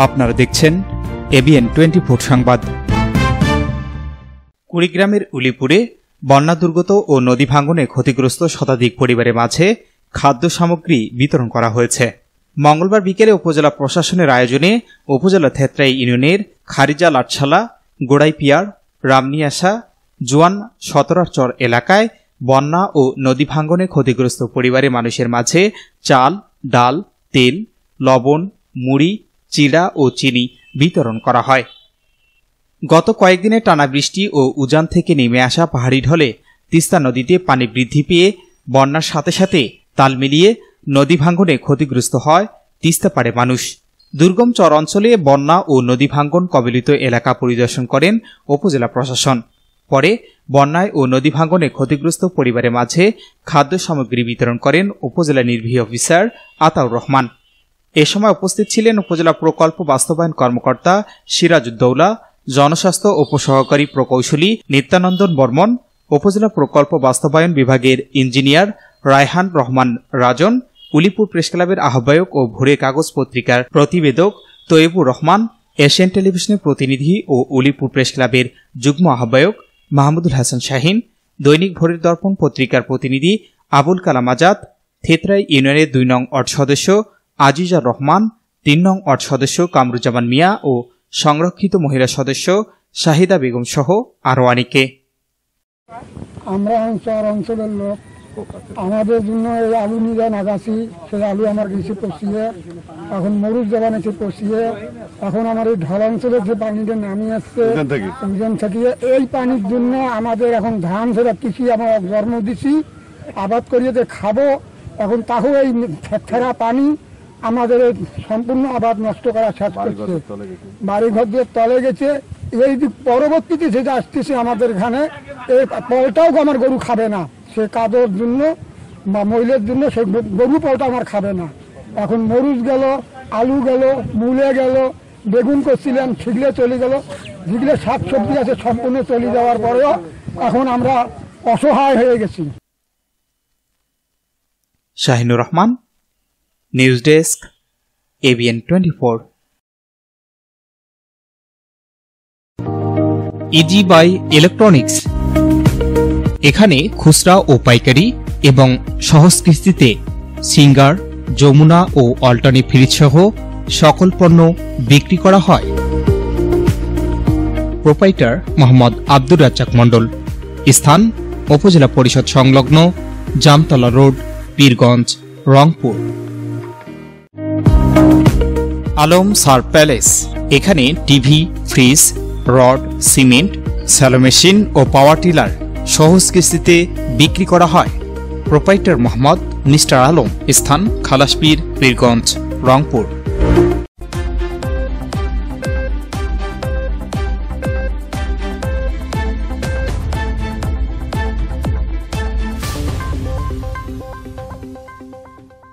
আপনারা দেখছেন এবিএন 24 সংবাদ। কুড়িগ্রামের উলিপুরে বন্যা দুর্গত ও নদী ভাঙ্গনে ক্ষতিগ্রস্ত শতাধিক পরিবারের মাঝে খাদ্য সামগ্রী বিতরণ করা হয়েছে। মঙ্গলবার বিকেলে উপজেলা প্রশাসনের আয়োজনে উপজেলা থেত্রাই ইউনিয়নের খারিজা লাটশালা, গোড়াইপিয়ার, রামনিয়াশা, জোয়ান সতরারচর এলাকায় বন্যা ও নদী ভাঙ্গনে ক্ষতিগ্রস্ত পরিবারের মানুষের মাঝে চাল, ডাল, তেল, লবণ, মুড়ি, চিড়া ও চিনি বিতরণ করা হয়। গত কয়েকদিনে টানা বৃষ্টি ও উজান থেকে নেমে আসা পাহাড়ি ঢলে তিস্তা নদীতে পানি বৃদ্ধি পেয়ে বন্যার সাথে সাথে তাল মিলিয়ে নদী ভাঙ্গনে ক্ষতিগ্রস্ত হয় তিস্তাপাড়ে মানুষ। দুর্গম চর অঞ্চলে বন্যা ও নদী ভাঙ্গন কবলিত এলাকা পরিদর্শন করেন উপজেলা প্রশাসন। পরে বন্যায় ও নদী ভাঙ্গনে ক্ষতিগ্রস্ত পরিবারের মাঝে খাদ্য সামগ্রী বিতরণ করেন উপজেলা নির্বাহী অফিসার আতাউর রহমান। এ সময় উপস্থিত ছিলেন উপজেলা প্রকল্প বাস্তবায়ন কর্মকর্তা সিরাজউদ্দৌলা, জনস্বাস্থ্য উপসহকারী প্রকৌশলী নিত্যানন্দন বর্মন, উপজেলা প্রকল্প বাস্তবায়ন বিভাগের ইঞ্জিনিয়ার রায়হান রহমান রাজন, উলিপুর প্রেসক্লাবের আহ্বায়ক ও ভোরে কাগজ পত্রিকার প্রতিবেদক তৈয়বুর রহমান, এশিয়ান টেলিভিশনের প্রতিনিধি ও উলিপুর প্রেসক্লাবের যুগ্ম আহ্বায়ক মাহমুদুল হাসান শাহিন, দৈনিক ভোরের দর্পণ পত্রিকার প্রতিনিধি আবুল কালাম আজাদ, থেত্রাই ইউনিয়নের 2 নং ওয়ার্ড সদস্য আজিজার রহমান, 3 নং ওয়ার্ড সদস্য কামরুজ্জামান মিয়া ও সংরক্ষিত মহিলা সদস্য শাহিদা বেগম সহ আরো অনেকে। আমরা অঞ্চলের লোক, আমাদের জন্য এই আলু নিয়ে নাগাছি, সেই আলু আমার গেছে পচিয়ে, এখন মরুচ জবান এসে পচিয়ে, এখন আমার এই ঢল অঞ্চলের যে পানিটা নামিয়ে আসছে ওইখান থেকে এই পানির জন্য আমাদের এখন ধান সেটা কৃষি আমরা জন্ম দিছি, আবাদ করিয়ে যে খাবো, এখন তাও এই ফেরা পানি আমাদের সম্পূর্ণ আবাদ নষ্ট করা শেষ করছে, বাড়িঘর দিয়ে তলে গেছে। এই পরবর্তীতে যেটা আসতেছে আমাদের এখানে, এই পলটাও আমার গরু খাবে না, সে কাদর জন্য বা মহিলার জন্য সেই গরু পলটা আমার খাবে না। এখন মরুচ গেল, আলু গেল, মূলে গেল, বেগুন করছিলেন ঠিকলে চলে গেল, যেগুলো শাকসবজি আছে সম্পূর্ণ চলে যাওয়ার পরেও এখন আমরা অসহায় হয়ে গেছি। Shahinur Rahman, news desk, ABN 24। Easy buy electronics, এখানে খুচরা ও পাইকারি এবং সহজ কিস্তিতে সিঙ্গার, যমুনা ও অল্টানি ফ্রিজ সহ সকল পণ্য বিক্রি করা হয়। প্রোপাইটার মোহাম্মদ আব্দুর রাজ্জাক মণ্ডল। স্থান উপজেলা পরিষদ সংলগ্ন জামতলা রোড, পীরগঞ্জ, রংপুর। আলম সার প্যালেস, এখানে TV, fridge, rod, cement, shallow machine ও পাওয়ার টিলার সহজ কিস্তিতে বিক্রি করা হয়। Proprietor Mohammad mister Alam. স্থান খালাসপীর, পীরগঞ্জ, রংপুর।